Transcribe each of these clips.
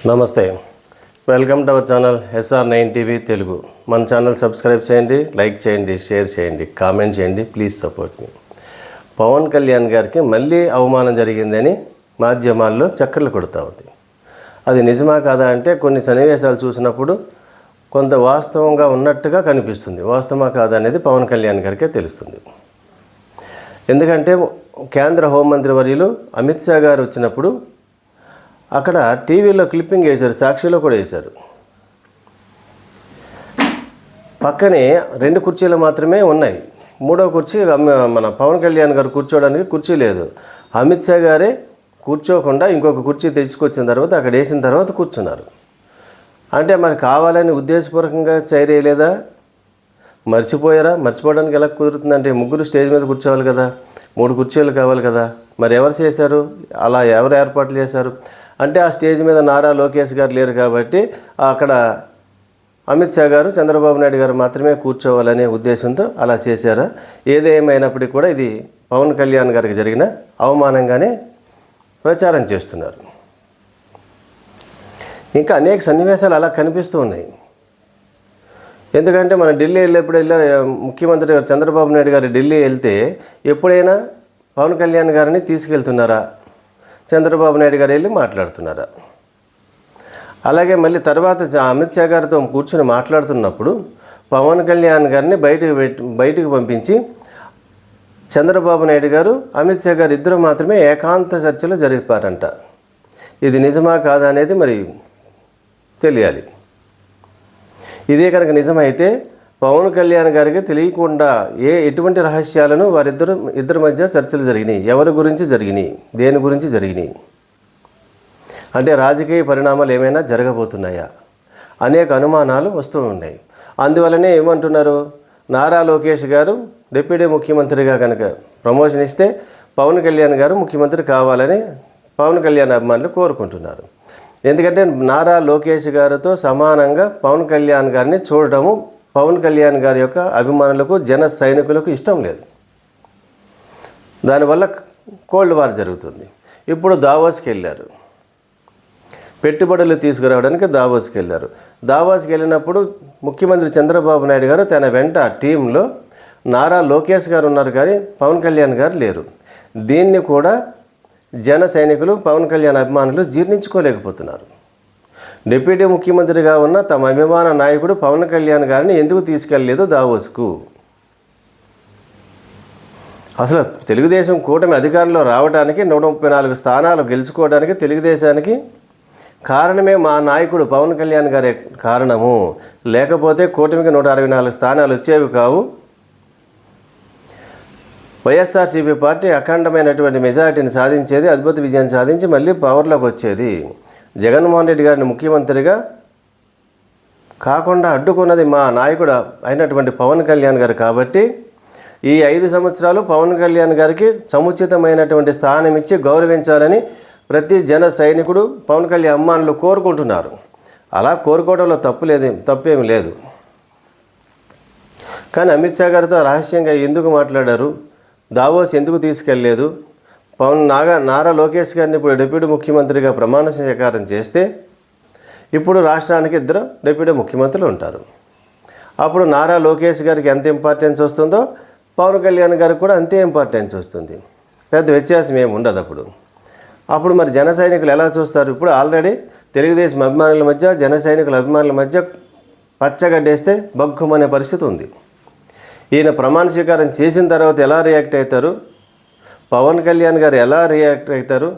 నమస్తే, welcome to our channel SR9 TV Telugu. మన channel subscribe చేయండి, లైక్ చేయండి, షేర్ చేయండి, కామెంట్ చేయండి. ప్లీజ్ సపోర్ట్ మీ. పవన్ కళ్యాణ్ గారికి మళ్ళీ అవమానం జరిగిందని మాధ్యమాల్లో చక్కర్లు కొడుతూ ఉంది. అది నిజమా కాదా అంటే కొన్ని సన్నివేశాలు చూసినప్పుడు కొంత వాస్తవంగా ఉన్నట్టుగా కనిపిస్తుంది. వాస్తవమా కాదా అనేది పవన్ కళ్యాణ్ గారికే తెలుస్తుంది. ఎందుకంటే కేంద్ర హోంమంత్రి వర్యులు అమిత్ షా గారు వచ్చినప్పుడు అక్కడ టీవీలో క్లిప్పింగ్ వేశారు, సాక్షిలో కూడా వేశారు. పక్కనే 2 కుర్చీలు మాత్రమే ఉన్నాయి. 3వ కుర్చీ మన పవన్ కళ్యాణ్ గారు కూర్చోవడానికి కుర్చీ లేదు. అమిత్ షా గారే కూర్చోకుండా ఇంకొక కుర్చీ తెచ్చుకొచ్చిన తర్వాత అక్కడ వేసిన తర్వాత కూర్చున్నారు. అంటే మరి కావాలని ఉద్దేశపూర్వకంగా చేయలేదా? మర్చిపోయారా? మర్చిపోవడానికి ఎలా కుదురుతుందంటే ముగ్గురు స్టేజ్ మీద కూర్చోవాలి కదా, 3 కుర్చీలు కావాలి కదా. మరి ఎవరు చేశారు? అలా ఎవరు ఏర్పాట్లు చేశారు అంటే ఆ స్టేజ్ మీద నారా లోకేష్ గారు లేరు కాబట్టి అక్కడ అమిత్ షా గారు, చంద్రబాబు నాయుడు గారు మాత్రమే కూర్చోవాలనే ఉద్దేశంతో అలా చేశారా? ఏదేమైనప్పటికీ కూడా ఇది పవన్ కళ్యాణ్ గారికి జరిగిన అవమానంగానే ప్రచారం చేస్తున్నారు. ఇంకా అనేక సన్నివేశాలు అలా కనిపిస్తూ ఉన్నాయి. ఎందుకంటే మన ఢిల్లీ వెళ్ళేప్పుడు ముఖ్యమంత్రి గారు చంద్రబాబు నాయుడు గారు ఢిల్లీ వెళ్తే ఎప్పుడైనా పవన్ కళ్యాణ్ గారిని తీసుకెళ్తున్నారా? చంద్రబాబు నాయుడు గారు వెళ్ళి మాట్లాడుతున్నారా? అలాగే మళ్ళీ తర్వాత అమిత్ షా గారితో కూర్చొని మాట్లాడుతున్నప్పుడు పవన్ కళ్యాణ్ గారిని బయటికి పంపించి చంద్రబాబు నాయుడు గారు, అమిత్ షా గారు ఇద్దరు మాత్రమే ఏకాంత చర్చలు జరిపారంట. ఇది నిజమా కాదా అనేది మరి తెలియాలి. ఇదే కనుక నిజమైతే పవన్ కళ్యాణ్ గారికి తెలియకుండా ఎటువంటి రహస్యాలను ఇద్దరి మధ్య చర్చలు జరిగినాయి? ఎవరి గురించి జరిగినాయి? దేని గురించి జరిగినాయి? అంటే రాజకీయ పరిణామాలు ఏమైనా జరగబోతున్నాయా? అనేక అనుమానాలు వస్తూ ఉన్నాయి. అందువల్లనే ఏమంటున్నారు, నారా లోకేష్ గారు డిప్యూటీ ముఖ్యమంత్రిగా కనుక ప్రమోషన్ ఇస్తే పవన్ కళ్యాణ్ గారు ముఖ్యమంత్రి కావాలని పవన్ కళ్యాణ్ అభిమానులు కోరుకుంటున్నారు. ఎందుకంటే నారా లోకేష్ గారితో సమానంగా పవన్ కళ్యాణ్ గారిని చూడటము పవన్ కళ్యాణ్ గారి యొక్క అభిమానులకు, జన సైనికులకు ఇష్టం లేదు. దానివల్ల కోల్డ్ వార్ జరుగుతుంది. ఇప్పుడు దావోస్కి వెళ్ళారు, పెట్టుబడులు తీసుకురావడానికి దావోస్కి వెళ్ళారు. దావోస్కి వెళ్ళినప్పుడు ముఖ్యమంత్రి చంద్రబాబు నాయుడు గారు తన వెంట టీంలో నారా లోకేష్ గారు ఉన్నారు, కానీ పవన్ కళ్యాణ్ గారు లేరు. దీన్ని కూడా జన సైనికులు, పవన్ కళ్యాణ్ అభిమానులు జీర్ణించుకోలేకపోతున్నారు. డిప్యూటీ ముఖ్యమంత్రిగా ఉన్న తమ అభిమాన నాయకుడు పవన్ కళ్యాణ్ గారిని ఎందుకు తీసుకెళ్ళలేదు దావోస్కు? అసలు తెలుగుదేశం కూటమి అధికారంలో రావడానికి 134 స్థానాలు గెలుచుకోవడానికి తెలుగుదేశానికి కారణమే మా నాయకుడు పవన్ కళ్యాణ్ గారే కారణము. లేకపోతే కూటమికి 164 స్థానాలు వచ్చేవి కావు. వైఎస్ఆర్సీపీ పార్టీ అఖండమైనటువంటి మెజారిటీని సాధించేది, అద్భుత విజయాన్ని సాధించి మళ్ళీ పవర్లోకి వచ్చేది. జగన్మోహన్ రెడ్డి గారిని ముఖ్యమంత్రిగా కాకుండా అడ్డుకున్నది మా నాయకుడు అయినటువంటి పవన్ కళ్యాణ్ గారు. కాబట్టి ఈ 5 సంవత్సరాలు పవన్ కళ్యాణ్ గారికి సముచితమైనటువంటి స్థానం ఇచ్చి గౌరవించాలని ప్రతి జన సైనికుడు, పవన్ కళ్యాణ్ అభిమానులు కోరుకుంటున్నారు. అలా కోరుకోవడంలో తప్పేమీ లేదు. కానీ అమిత్ షా గారితో రహస్యంగా ఎందుకు మాట్లాడారు? దావోస్ ఎందుకు తీసుకెళ్ళలేదు? నారా లోకేష్ గారిని ఇప్పుడు డిప్యూటీ ముఖ్యమంత్రిగా ప్రమాణ స్వీకారం చేస్తే ఇప్పుడు రాష్ట్రానికి 2 డిప్యూటీ ముఖ్యమంత్రులు ఉంటారు. అప్పుడు నారా లోకేష్ గారికి ఎంత ఇంపార్టెన్స్ వస్తుందో పవన్ కళ్యాణ్ గారికి కూడా అంతే ఇంపార్టెన్స్ వస్తుంది. పెద్ద వ్యత్యాసం ఏమి ఉండదు. అప్పుడు మరి జన సైనికులు ఎలా చూస్తారు? ఇప్పుడు ఆల్రెడీ తెలుగుదేశం అభిమానుల మధ్య, జన సైనికుల అభిమానుల మధ్య పచ్చగడ్డేస్తే బగ్గుమనే పరిస్థితి ఉంది. ఈయన ప్రమాణ స్వీకారం చేసిన తర్వాత ఎలా రియాక్ట్ అవుతారు, పవన్ కళ్యాణ్ గారు ఎలా రియాక్ట్ అవుతారు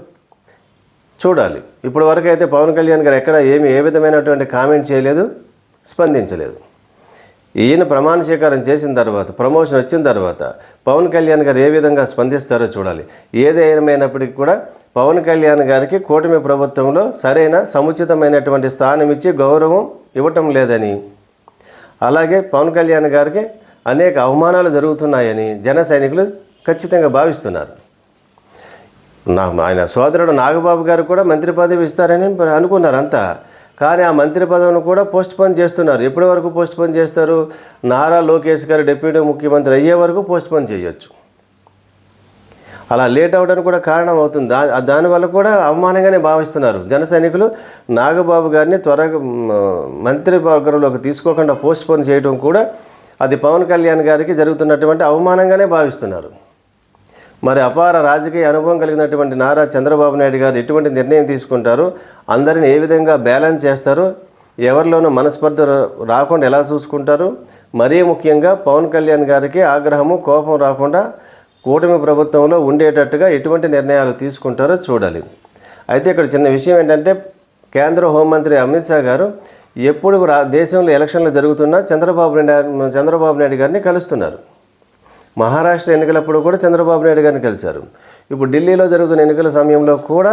చూడాలి. ఇప్పటి వరకు అయితే పవన్ కళ్యాణ్ గారు ఎక్కడ ఏ విధమైనటువంటి కామెంట్ చేయలేదు, స్పందించలేదు. ఈయన ప్రమాణ స్వీకారం చేసిన తర్వాత, ప్రమోషన్ వచ్చిన తర్వాత పవన్ కళ్యాణ్ గారు ఏ విధంగా స్పందిస్తారో చూడాలి. ఏదేమైనప్పటికీ కూడా పవన్ కళ్యాణ్ గారికి కూటమి ప్రభుత్వంలో సరైన సముచితమైనటువంటి స్థానం ఇచ్చి గౌరవం ఇవ్వటం లేదని, అలాగే పవన్ కళ్యాణ్ గారికి అనేక అవమానాలు జరుగుతున్నాయని జన సైనికులు ఖచ్చితంగా భావిస్తున్నారు. ఆయన సోదరుడు నాగబాబు గారు కూడా మంత్రి పదవి ఇస్తారని అనుకున్నారు అంతా. కానీ ఆ మంత్రి పదవిని కూడా పోస్ట్పోన్ చేస్తున్నారు. ఎప్పటి వరకు పోస్ట్పోన్ చేస్తారు? నారా లోకేష్ గారు డిప్యూటీ ముఖ్యమంత్రి అయ్యే వరకు పోస్ట్పోన్ చేయొచ్చు. అలా లేట్ అవ్వడానికి కూడా కారణం అవుతుంది. దానివల్ల కూడా అవమానంగానే భావిస్తున్నారు జన సైనికులు. నాగబాబు గారిని త్వరగా మంత్రివర్గంలోకి తీసుకోకుండా పోస్ట్పోన్ చేయడం కూడా అది పవన్ కళ్యాణ్ గారికి జరుగుతున్నటువంటి అవమానంగానే భావిస్తున్నారు. మరి అపార రాజకీయ అనుభవం కలిగినటువంటి నారా చంద్రబాబు నాయుడు గారు ఎటువంటి నిర్ణయం తీసుకుంటారు, అందరిని ఏ విధంగా బ్యాలెన్స్ చేస్తారు, ఎవరిలోనూ మనస్పర్ధ రాకుండా ఎలా చూసుకుంటారు, మరీ ముఖ్యంగా పవన్ కళ్యాణ్ గారికి ఆగ్రహము కోపం రాకుండా కూటమి ప్రభుత్వంలో ఉండేటట్టుగా ఎటువంటి నిర్ణయాలు తీసుకుంటారో చూడాలి. అయితే ఇక్కడ చిన్న విషయం ఏంటంటే, కేంద్ర హోంమంత్రి అమిత్ షా గారు ఎప్పుడు దేశంలో ఎలక్షన్లు జరుగుతున్నా చంద్రబాబు నాయుడు గారిని కలుస్తున్నారు. మహారాష్ట్ర ఎన్నికలప్పుడు కూడా చంద్రబాబు నాయుడు గారిని కలిశారు. ఇప్పుడు ఢిల్లీలో జరుగుతున్న ఎన్నికల సమయంలో కూడా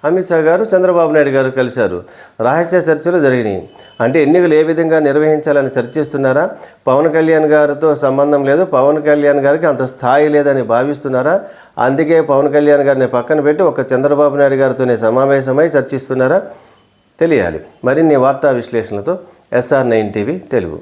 అమిత్ షా గారు చంద్రబాబు నాయుడు గారు కలిశారు. రహస్య చర్చలు జరిగినాయి. అంటే ఎన్నికలు ఏ విధంగా నిర్వహించాలని చర్చిస్తున్నారా, పవన్ కళ్యాణ్ గారితో సంబంధం లేదు, పవన్ కళ్యాణ్ గారికి అంత స్థాయి లేదని భావిస్తున్నారా, అందుకే పవన్ కళ్యాణ్ గారిని పక్కన పెట్టి ఒక చంద్రబాబు నాయుడు గారితోనే సమావేశమై చర్చిస్తున్నారా తెలియాలి. మరిన్ని వార్తా విశ్లేషణలతో SR9 టీవీ తెలుగు.